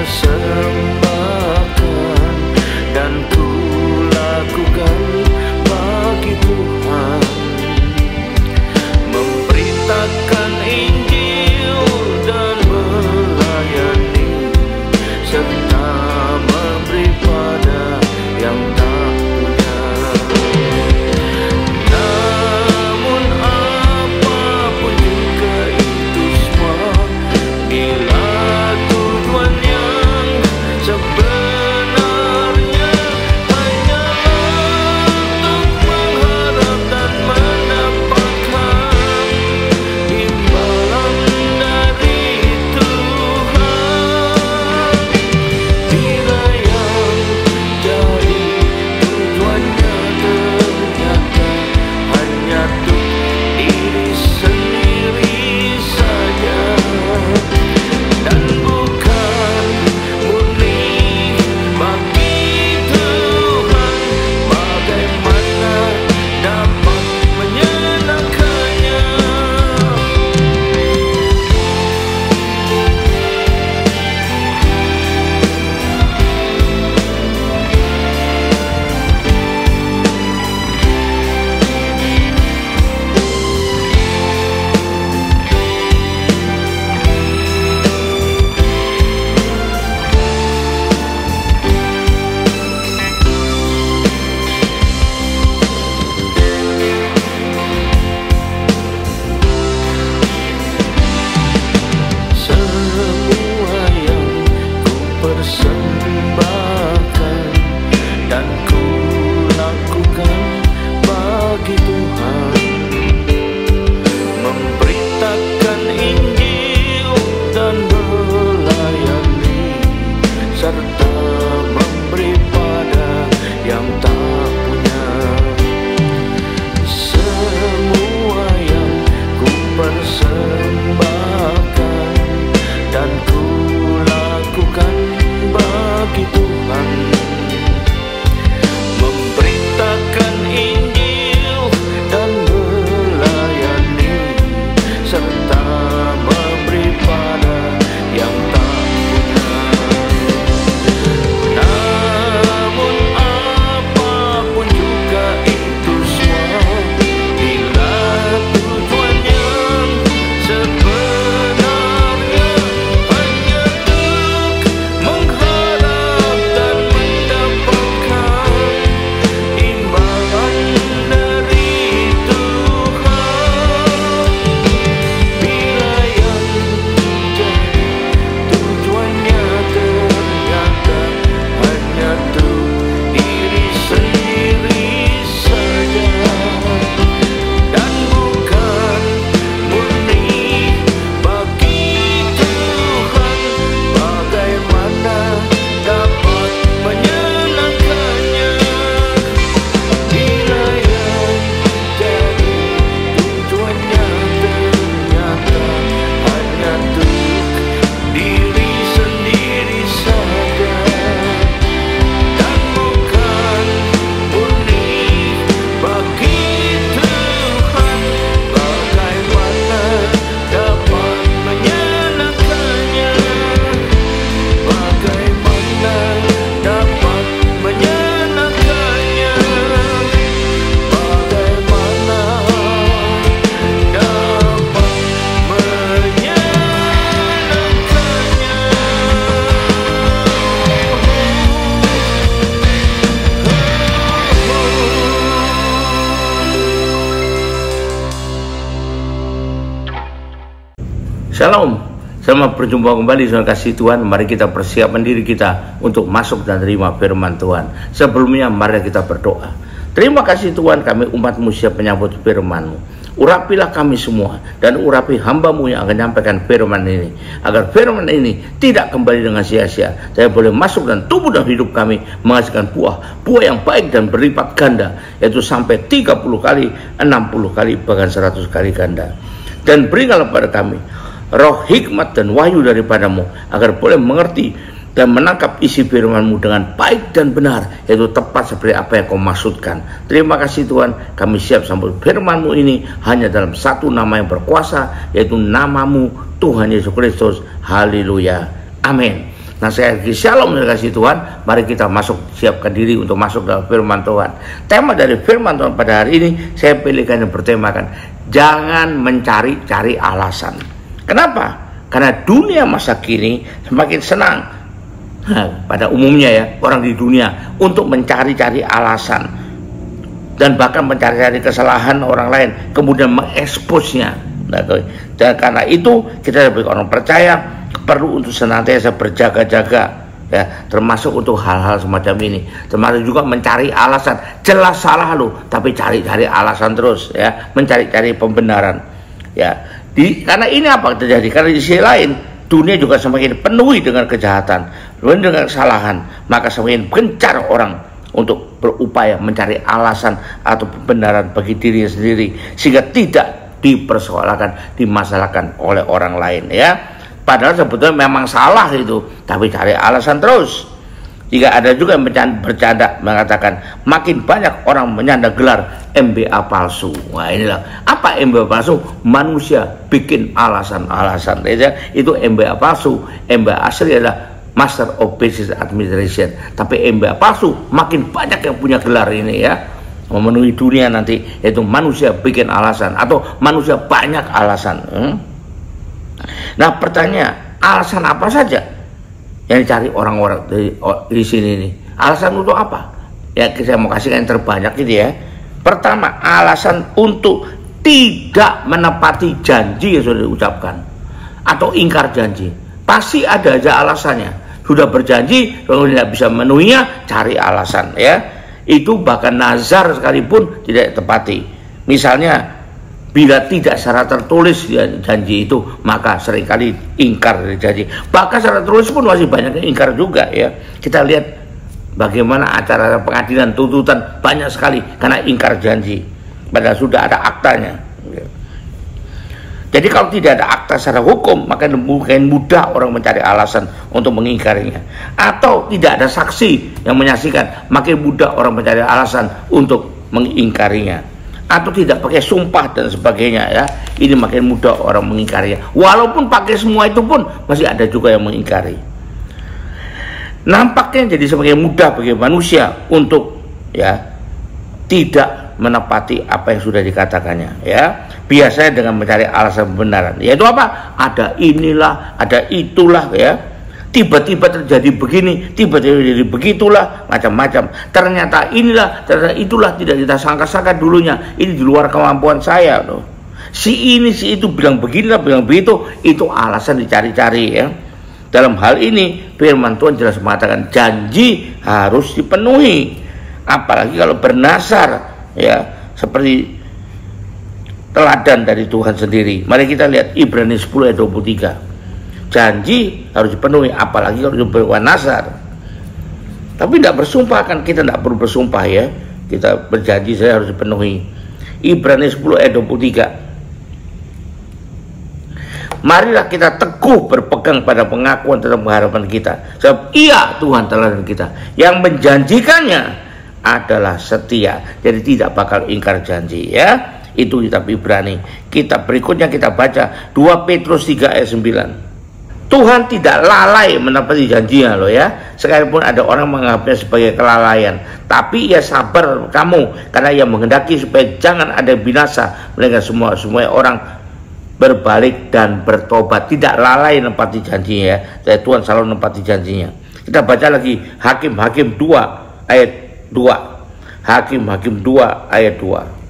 persembahkan dan ku lakukan bagi Tuhan, memberitakan Injil dan melayani serta memberi pada yang tak punya. Namun apapun juga itu semua, bila tujuan yang sebenarnya hanyalah untuk mengharap dan mendapatkan imbalan dari Tuhan. Bila yang jadi tujuannya ternyata hanya untuk diri sendiri saja dan bukan murni bagi Tuhan, bagaimana dapat menyenangkannya? Semua yang ku persembahkan dan ku lakukan bagi Tuhan, memberitakan Injil dan melayani serta memberi pada yang tak punya. Semua yang ku persembahkan dan ku lakukan bagi Tuhan, memberitakan Injil dan melayani serta memberi pada yang tak punya. Namun apapun juga itu semua, bila tujuan yang sebenarnya hanya untuk mengharap dan mendapatkan imbalan dari Tuhan. Bila yang jadi tujuannya ternyata hanya untuk diri sendiri saja dan bukan murni bagi Tuhan, bagaimana dapat menyenangkannya? Bila yang jadi tujuannya ternyata hanya untuk diri sendiri saja dan bukan murni bagi Tuhan, bagaimana dapat menyenangkannya? Bagaimana dapat menyenangkannya? Bagaimana dapat Shalom, selamat berjumpa kembali dengan kasih Tuhan. Mari kita persiapkan diri kita untuk masuk dan terima firman Tuhan. Sebelumnya mari kita berdoa. Terima kasih Tuhan, kami umat-Mu siap menyambut firman-Mu. Urapilah kami semua dan urapi hamba-Mu yang akan menyampaikan firman ini, agar firman ini tidak kembali dengan sia-sia, tapi boleh masuk dan tumbuh dalam hidup kami, menghasilkan buah yang baik dan berlipat ganda, yaitu sampai 30 kali, 60 kali, bahkan 100 kali ganda. Dan berikanlah pada kami roh hikmat dan wahyu daripada-Mu, agar boleh mengerti dan menangkap isi firman-Mu dengan baik dan benar, yaitu tepat seperti apa yang Kau maksudkan. Terima kasih Tuhan, kami siap sambut firman-Mu ini hanya dalam satu nama yang berkuasa, yaitu nama-Mu Tuhan Yesus Kristus. Haleluya, amin. Nah, saya shalom yang kasih Tuhan, mari kita masuk, siapkan diri untuk masuk dalam firman Tuhan. Tema dari firman Tuhan pada hari ini saya pilihkan yang bertemakan jangan mencari-cari alasan. Kenapa? Karena dunia masa kini semakin senang, pada umumnya ya, orang di dunia untuk mencari-cari alasan dan bahkan mencari-cari kesalahan orang lain, kemudian mengeksposnya. Dan karena itu kita sebagai orang percaya perlu untuk senantiasa berjaga-jaga, ya, termasuk untuk hal-hal semacam ini, termasuk juga mencari alasan. Jelas salah lo, tapi cari-cari alasan terus, ya, mencari-cari pembenaran, ya. Karena ini apa terjadi? Karena di sisi lain dunia juga semakin penuhi dengan kejahatan, dengan kesalahan, maka semakin gencar orang untuk berupaya mencari alasan atau pembenaran bagi dirinya sendiri, sehingga tidak dipersoalkan, dimasalahkan oleh orang lain, ya. Padahal sebetulnya memang salah itu, tapi cari alasan terus. Jika ada juga yang bercanda mengatakan makin banyak orang menyandang gelar MBA palsu. Wah, inilah apa MBA palsu? Manusia bikin alasan-alasan. Itu MBA palsu. MBA asli adalah Master of Business Administration. Tapi MBA palsu makin banyak yang punya gelar ini, ya, memenuhi dunia nanti, yaitu manusia bikin alasan atau manusia banyak alasan. Nah, pertanyaan, alasan apa saja yang dicari orang-orang di sini ini? Alasan untuk apa? Ya, saya mau kasih yang terbanyak gitu ya. Pertama, alasan untuk tidak menepati janji yang sudah diucapkan atau ingkar janji. Pasti ada aja alasannya. Sudah berjanji, kalau tidak bisa memenuhinya, cari alasan, ya. Itu bahkan nazar sekalipun tidak tepati. Misalnya, bila tidak secara tertulis janji itu, maka seringkali ingkar dari janji. Bahkan secara tertulis pun masih banyak yang ingkar juga, ya. Kita lihat bagaimana acara pengadilan, tuntutan banyak sekali karena ingkar janji, padahal sudah ada aktanya. Jadi kalau tidak ada akta secara hukum, maka mungkin mudah orang mencari alasan untuk mengingkarinya. Atau tidak ada saksi yang menyaksikan, makin mudah orang mencari alasan untuk mengingkarinya. Atau tidak pakai sumpah dan sebagainya, ya, ini makin mudah orang mengingkarinya. Walaupun pakai semua itu pun masih ada juga yang mengingkari. Nampaknya jadi semakin mudah bagi manusia untuk, ya, tidak menepati apa yang sudah dikatakannya, ya. Biasanya dengan mencari alasan kebenaran, yaitu apa? Ada inilah, ada itulah, ya. Tiba-tiba terjadi begini, tiba-tiba jadi begitulah, macam-macam. Ternyata inilah, ternyata itulah, tidak kita sangka-sangka dulunya. Ini di luar kemampuan saya, loh. Si ini, si itu bilang beginilah, bilang begitu, itu alasan dicari-cari, ya. Dalam hal ini, firman Tuhan jelas mengatakan janji harus dipenuhi. Apalagi kalau bernasar, ya, seperti teladan dari Tuhan sendiri. Mari kita lihat Ibrani 10 ayat 23. Janji harus dipenuhi, apalagi kalau berbuat nazar. Tapi tidak bersumpah, kan kita tidak perlu bersumpah, ya. Kita berjanji saya harus dipenuhi. Ibrani 10 ayat 23. Marilah kita teguh berpegang pada pengakuan tentang pengharapan kita, sebab Ia Tuhan teladan kita yang menjanjikannya adalah setia, jadi tidak bakal ingkar janji, ya. Itu kitab Ibrani. Kitab berikutnya kita baca 2 Petrus 3 ayat 9. Tuhan tidak lalai menepati janjinya, loh, ya. Sekalipun ada orang menganggapnya sebagai kelalaian, tapi Ia sabar kamu, karena Ia menghendaki supaya jangan ada binasa, melainkan semua orang berbalik dan bertobat. Tidak lalai menepati janjinya, ya. Tuhan selalu menepati janjinya. Kita baca lagi Hakim-Hakim 2 ayat 2. Hakim-Hakim 2 ayat 2.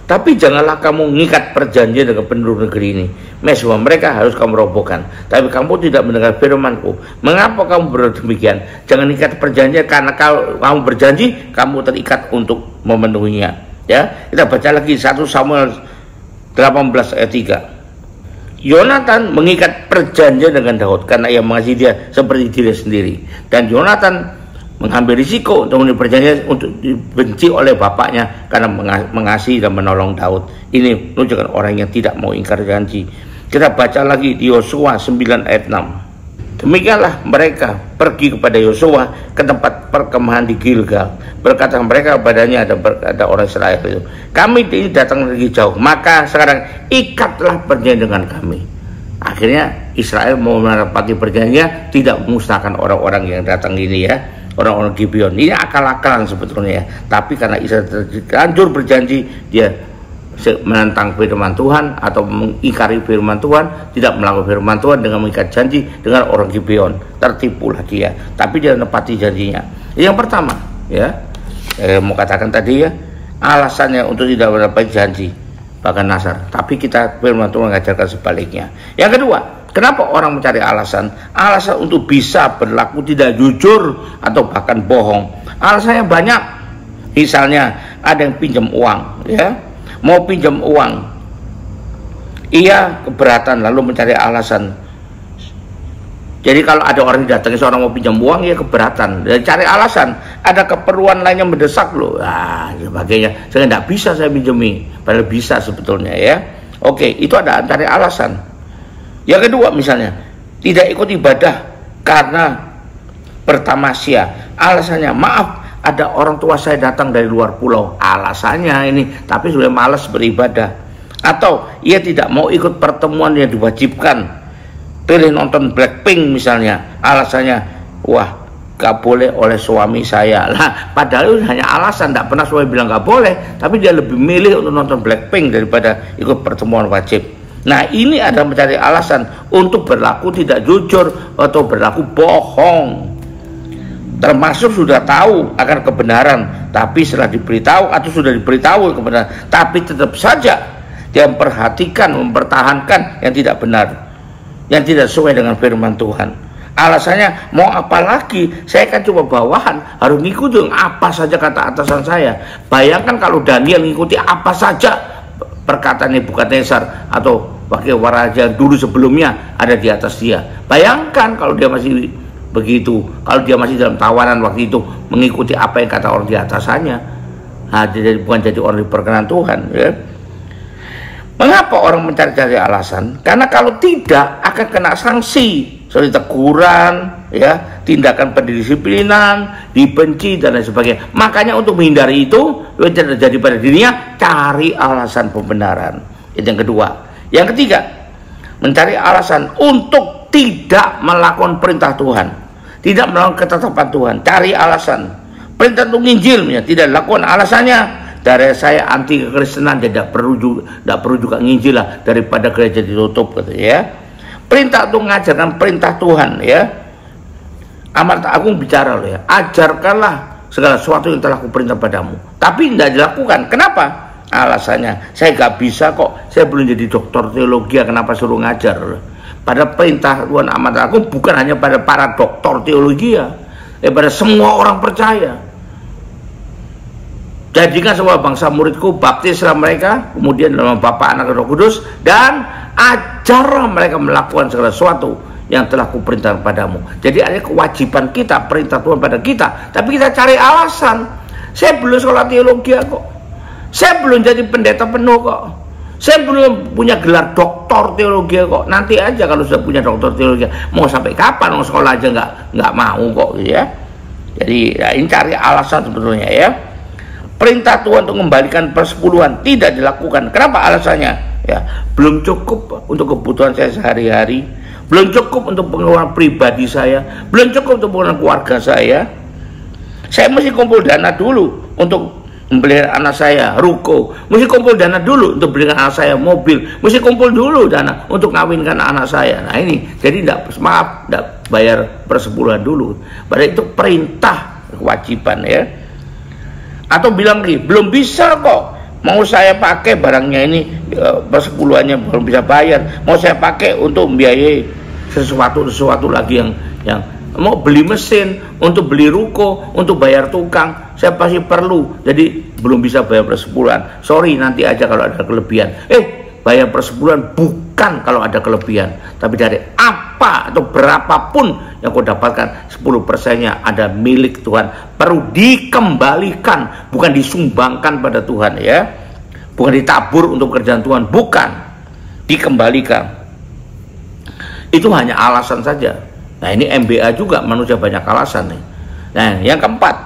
Tapi janganlah kamu mengikat perjanjian dengan penduduk negeri ini, semua mereka harus kamu robohkan. Tapi kamu tidak mendengar firman-Ku. Mengapa kamu berdemikian? Jangan ikat perjanjian, karena kalau kamu berjanji, kamu terikat untuk memenuhinya, ya. Kita baca lagi 1 Samuel 18 ayat 3. Yonatan mengikat perjanjian dengan Daud karena ia mengasihi dia seperti diri sendiri. Dan Yonatan mengambil risiko untuk perjanjian untuk dibenci oleh bapaknya karena mengasihi dan menolong Daud. Ini menunjukkan orang yang tidak mau ingkar janji. Kita baca lagi di Yosua 9 ayat 6. Demikianlah mereka pergi kepada Yosua ke tempat perkemahan di Gilgal. Berkata mereka kepadanya, ada orang Israel itu, kami ini datang dari jauh, maka sekarang ikatlah perjanjian dengan kami. Akhirnya Israel mau menepati perjanjiannya, tidak memusnahkan orang-orang yang datang ini ya, orang-orang Gibeon. Ini akal-akalan sebetulnya ya. Tapi karena Israel terlanjur berjanji, dia menentang firman Tuhan atau mengingkari firman Tuhan, tidak melakukan firman Tuhan dengan mengikat janji dengan orang Gibeon, tertipu lagi ya. Tapi dia menepati janjinya. Yang pertama ya, mau katakan tadi ya, alasannya untuk tidak menepati janji bahkan Nasar, tapi kita firman Tuhan mengajarkan sebaliknya. Yang kedua, kenapa orang mencari alasan? Alasan untuk bisa berlaku tidak jujur atau bahkan bohong. Alasannya banyak. Misalnya ada yang pinjam uang ya, mau pinjam uang, ia keberatan lalu mencari alasan. Jadi kalau ada orang datang, seorang mau pinjam uang, ia keberatan dan cari alasan. Ada keperluan lain yang mendesak loh, sebagainya. Saya nggak bisa saya pinjami, padahal bisa sebetulnya ya. Oke, itu ada cari alasan. Yang kedua misalnya, tidak ikut ibadah karena bertamasya. Alasannya, maaf, ada orang tua saya datang dari luar pulau. Alasannya ini, tapi sudah malas beribadah. Atau ia tidak mau ikut pertemuan yang diwajibkan. Pilih nonton Blackpink misalnya, alasannya, wah gak boleh oleh suami saya lah. Padahal itu hanya alasan, tidak pernah suami bilang gak boleh, tapi dia lebih milih untuk nonton Blackpink daripada ikut pertemuan wajib. Nah ini ada mencari alasan untuk berlaku tidak jujur atau berlaku bohong. Termasuk sudah tahu akan kebenaran, tapi setelah diberitahu atau sudah diberitahu kebenaran, tapi tetap saja dia mempertahankan yang tidak benar, yang tidak sesuai dengan firman Tuhan. Alasannya, mau apa lagi, saya kan cuma bawahan, harus ngikutin apa saja kata atasan saya. Bayangkan kalau Daniel ngikuti apa saja perkataan Nebukadnezar atau wakil raja dulu sebelumnya ada di atas dia. Bayangkan kalau dia masih begitu, kalau dia masih dalam tawanan waktu itu mengikuti apa yang kata orang di atasannya, bukan jadi orang diperkenan Tuhan ya. Mengapa orang mencari-cari alasan? Karena kalau tidak akan kena sanksi, seperti teguran, ya, tindakan pendisiplinan, dibenci dan lain sebagainya. Makanya untuk menghindari itu, yang terjadi pada dirinya, cari alasan pembenaran. Itu yang kedua. Yang ketiga, mencari alasan untuk tidak melakukan perintah Tuhan, tidak melakukan ketetapan Tuhan. Cari alasan. Perintah untuk nginjil, tidak lakukan, alasannya, dari saya anti kekristenan, tidak perlu juga nginjil lah daripada gereja ditutup gitu ya. Perintah untuk mengajarkan perintah Tuhan ya. Amanat Agung bicara loh ya, ajarkanlah segala sesuatu yang telah kuperintah padamu, tapi tidak dilakukan. Kenapa? Alasannya, saya gak bisa kok, saya belum jadi doktor teologi, kenapa suruh ngajar? Pada perintah Tuhan Amanat Agung bukan hanya pada para doktor teologi ya, pada semua orang percaya. Jadikan semua bangsa muridku, baptislah mereka, kemudian dalam Bapa, Anak, dan Roh Kudus, dan ajarlah mereka melakukan segala sesuatu yang telah kuperintahkan padamu. Jadi ada kewajiban kita, perintah Tuhan pada kita, tapi kita cari alasan. Saya belum sekolah teologi kok, saya belum jadi pendeta penuh kok, saya belum punya gelar doktor teologi kok. Nanti aja kalau sudah punya doktor teologi, mau sampai kapan? Mau sekolah aja nggak mau kok ya. Jadi ya, ini cari alasan sebetulnya ya. Perintah Tuhan untuk mengembalikan persepuluhan tidak dilakukan. Kenapa alasannya? Ya, belum cukup untuk kebutuhan saya sehari-hari, belum cukup untuk pengeluaran pribadi saya, belum cukup untuk pengeluaran keluarga saya. Saya mesti kumpul dana dulu untuk membeli anak saya ruko, mesti kumpul dana dulu untuk belikan anak saya mobil, mesti kumpul dulu dana untuk ngawinkan anak saya. Nah ini, jadi tidak bayar persepuluhan dulu. Padahal itu perintah, kewajiban ya. Atau bilang lagi, belum bisa kok, mau saya pakai barangnya ini, persepuluhannya belum bisa bayar, mau saya pakai untuk membiayai sesuatu lagi yang mau beli mesin, untuk beli ruko, untuk bayar tukang, saya pasti perlu, jadi belum bisa bayar persepuluhan. Sorry, nanti aja kalau ada kelebihan. Bayar persepuluhan bukan kalau ada kelebihan, tapi dari apa atau berapapun yang kau dapatkan, 10%-nya ada milik Tuhan, perlu dikembalikan, bukan disumbangkan pada Tuhan ya, bukan ditabur untuk pekerjaan Tuhan, bukan, dikembalikan. Itu hanya alasan saja. Nah ini MBA juga, manusia banyak alasan nih. Nah yang keempat,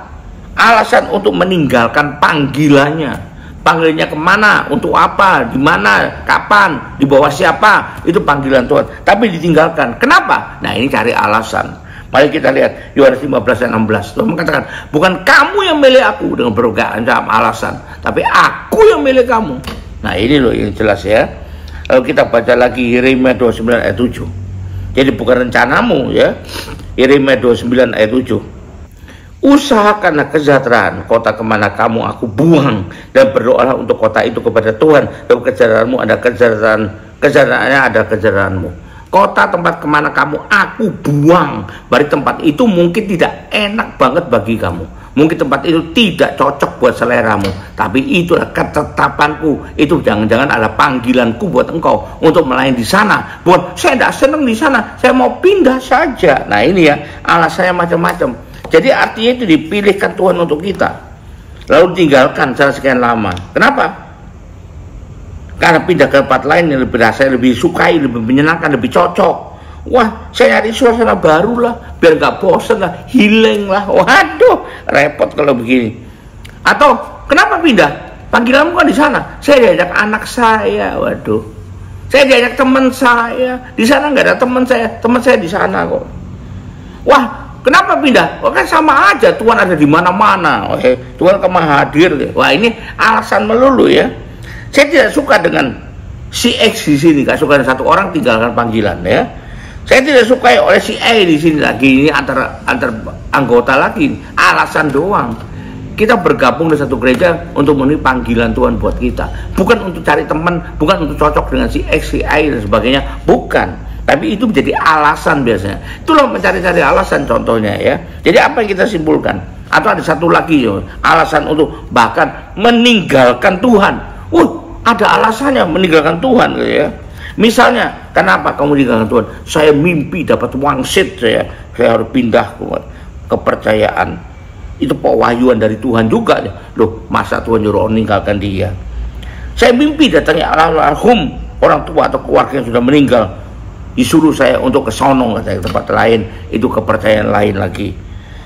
alasan untuk meninggalkan panggilannya. Panggilnya kemana, untuk apa, di mana, kapan, di bawah siapa, itu panggilan Tuhan. Tapi ditinggalkan. Kenapa? Nah, ini cari alasan. Mari kita lihat Yohanes 15 ayat 16. Tuhan mengatakan, bukan kamu yang milih aku dengan berbagai alasan, tapi aku yang milih kamu. Nah, ini loh yang jelas ya. Lalu kita baca lagi Yeremia 29 ayat 7. Jadi bukan rencanamu ya. Yeremia 29 ayat 7. Usahakanlah kesejahteraan kota kemana kamu aku buang, dan berdoalah untuk kota itu kepada Tuhan. Dan kesejahteraanmu ada kesejahteraannya ada kesejahteraanmu. Kota tempat kemana kamu aku buang, berarti tempat itu mungkin tidak enak banget bagi kamu, mungkin tempat itu tidak cocok buat seleramu, tapi itulah ketetapanku. Itu jangan-jangan ada panggilanku buat engkau untuk melayani di sana. Buat saya tidak senang di sana, saya mau pindah saja. Nah, ini ya alasannya macam-macam. Jadi artinya itu dipilihkan Tuhan untuk kita, lalu tinggalkan secara sekian lama. Kenapa? Karena pindah ke tempat lain yang lebih rasanya lebih sukai, lebih menyenangkan, lebih cocok. Wah, saya nyari suasana baru lah, biar nggak bosan lah, healing lah. Waduh, repot kalau begini. Atau kenapa pindah? Panggilanmu kan di sana. Saya diajak anak saya, waduh. Saya diajak teman saya. Di sana nggak ada teman saya di sana kok. Wah, kenapa pindah? Oh, kan sama aja, Tuhan ada di mana-mana. Oh, Tuhan kemah hadir. Wah, ini alasan melulu ya. Saya tidak suka dengan si X di sini, gak suka dengan satu orang tinggalkan panggilan ya. Saya tidak suka oleh si A di sini lagi. Ini antar anggota lagi. Alasan doang. Kita bergabung di satu gereja untuk memenuhi panggilan Tuhan buat kita. Bukan untuk cari teman, bukan untuk cocok dengan si X, si A dan sebagainya. Bukan. Tapi itu menjadi alasan biasanya. Itulah mencari-cari alasan contohnya ya. Jadi apa yang kita simpulkan? Atau ada satu lagi ya, alasan untuk bahkan meninggalkan Tuhan. Ada alasannya meninggalkan Tuhan gitu ya. Misalnya, kenapa kamu meninggalkan Tuhan? Saya mimpi dapat wangsit, saya harus pindah kepercayaan. Itu pewahyuan dari Tuhan juga ya. Loh, masa Tuhan nyuruh meninggalkan dia? Saya mimpi datangnya almarhum orang tua atau keluarga yang sudah meninggal, disuruh saya untuk ke sono ke tempat lain, itu kepercayaan lain lagi.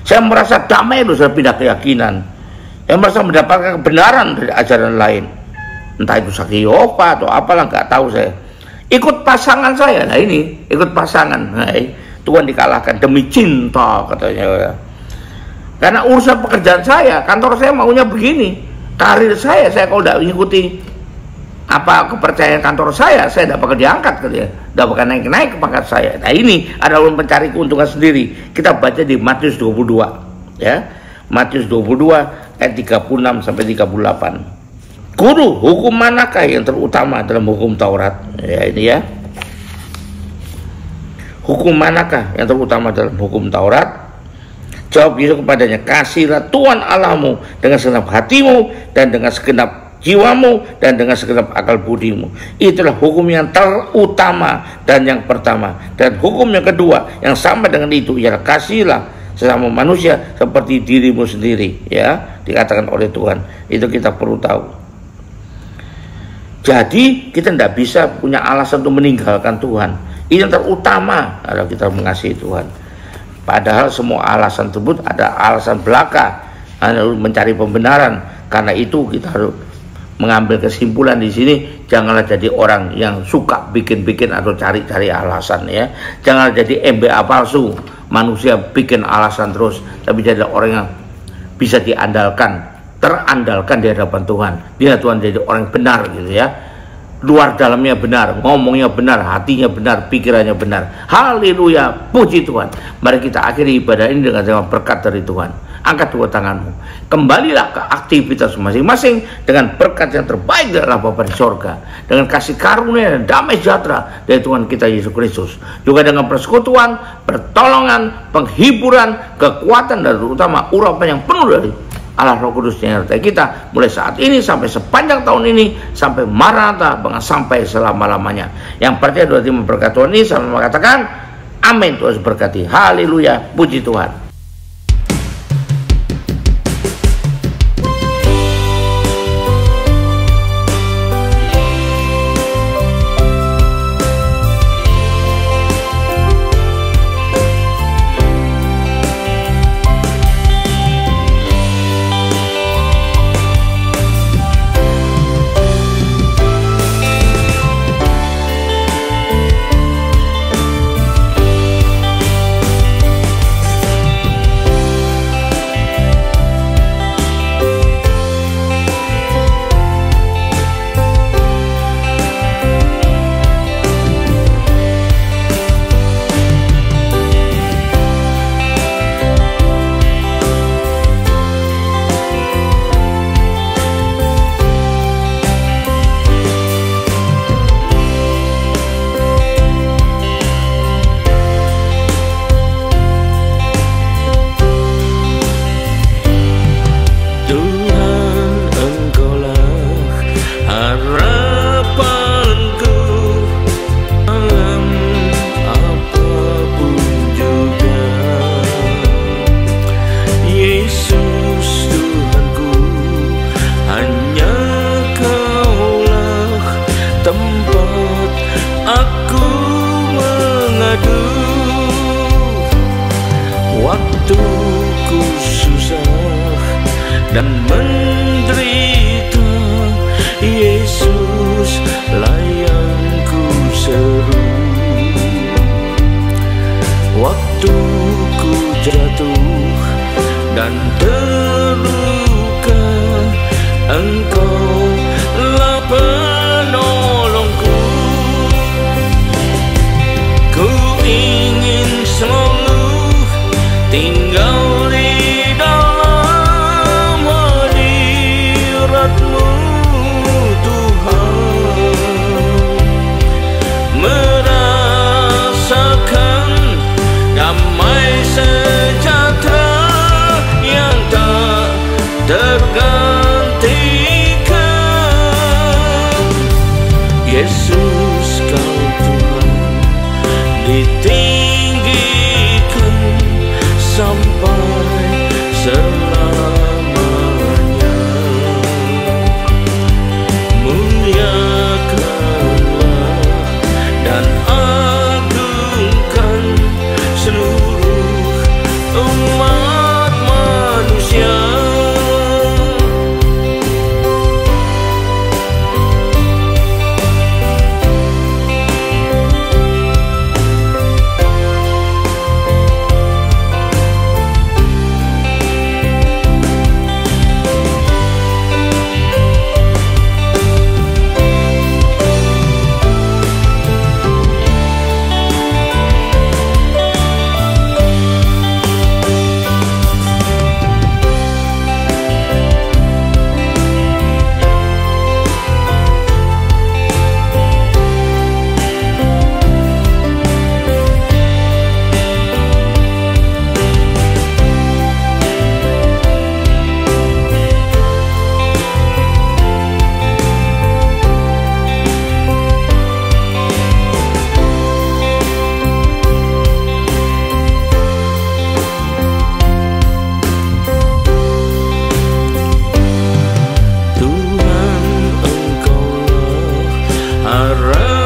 Saya merasa damai loh, saya pindah keyakinan. Saya merasa mendapatkan kebenaran dari ajaran lain. Entah itu Saksi Yehova atau apalah, nggak tahu saya. Ikut pasangan saya, nah ini ikut pasangan. Nah, Tuhan dikalahkan demi cinta katanya. Karena urusan pekerjaan saya, kantor saya maunya begini. Karir saya kalau tidak mengikuti apa kepercayaan kantor saya tidak bakal diangkat katanya. Tidak bakal naik ke pangkat saya. Nah, ini adalah mencari keuntungan sendiri. Kita baca di Matius 22 ya. Matius 22 ayat 36 sampai 38. Guru, hukum manakah yang terutama dalam hukum Taurat? Ya, ini ya. Hukum manakah yang terutama dalam hukum Taurat? Jawab Yesus kepadanya, kasihlah Tuhan Allahmu dengan segenap hatimu dan dengan segenap jiwamu dan dengan segenap akal budimu. Itulah hukum yang terutama dan yang pertama. Dan hukum yang kedua yang sama dengan itu ialah kasihlah sesama manusia seperti dirimu sendiri. Ya, dikatakan oleh Tuhan. Itu kita perlu tahu. Jadi kita tidak bisa punya alasan untuk meninggalkan Tuhan. Ini yang terutama adalah kita mengasihi Tuhan. Padahal semua alasan tersebut ada alasan belaka, mencari pembenaran. Karena itu kita harus mengambil kesimpulan di sini. Janganlah jadi orang yang suka bikin-bikin atau cari-cari alasan ya. Janganlah jadi MBA palsu. Manusia bikin alasan terus, tapi jadi orang yang bisa diandalkan, terandalkan di hadapan Tuhan. Dia Tuhan jadi orang yang benar gitu ya. Luar dalamnya benar, ngomongnya benar, hatinya benar, pikirannya benar. Haleluya, puji Tuhan. Mari kita akhiri ibadah ini dengan berkat dari Tuhan. Angkat dua tanganmu, kembalilah ke aktivitas masing-masing dengan berkat yang terbaik dari Allah Bapa di sorga, dengan kasih karunia dan damai sejahtera dari Tuhan kita Yesus Kristus, juga dengan persekutuan, pertolongan, penghiburan, kekuatan dan terutama urapan yang penuh dari Allah Roh Kudus yang menyertai kita mulai saat ini sampai sepanjang tahun ini sampai Maranatha, bahkan sampai selama-lamanya. Yang percaya dua tim berkat Tuhan ini sama mengatakan amin. Tuhan berkati. Haleluya, puji Tuhan. Waktuku susah dan menderita, Yesus lah yang ku seru. Waktuku jatuh dan terluka, Engkau lah penolongku. Ku ingin selalu tinggal di dalam hadirat-Mu, Tuhan, merasakan damai sejahtera yang tak tergantikan. Yesus, Kau Tuhan, ditinggikan sampai selamanya. Muliakanlah dan agungkan seluruh umat manusia.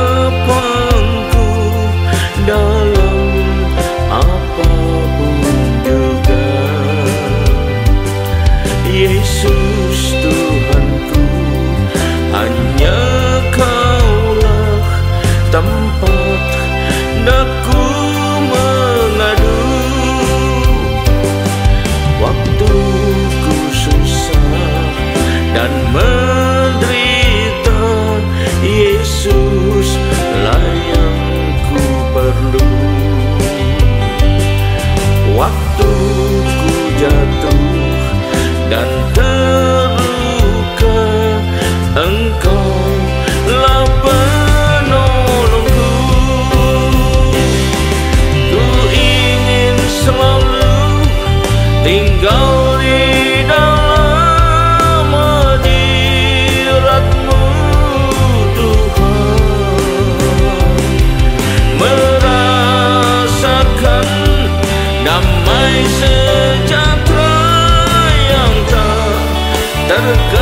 Harapanku dalam apapun juga, Yesus Tuhanku, hanya Kaulah tempat daku mengadu. Waktuku susah dan menderita, Yesus lah yang ku perlu. Waktuku jatuh dan terluka, Engkau lah penolongku. Ku ingin selalu tinggal di dalam hadirat-Mu, merasakan damai sejahtera yang tak tergantikan.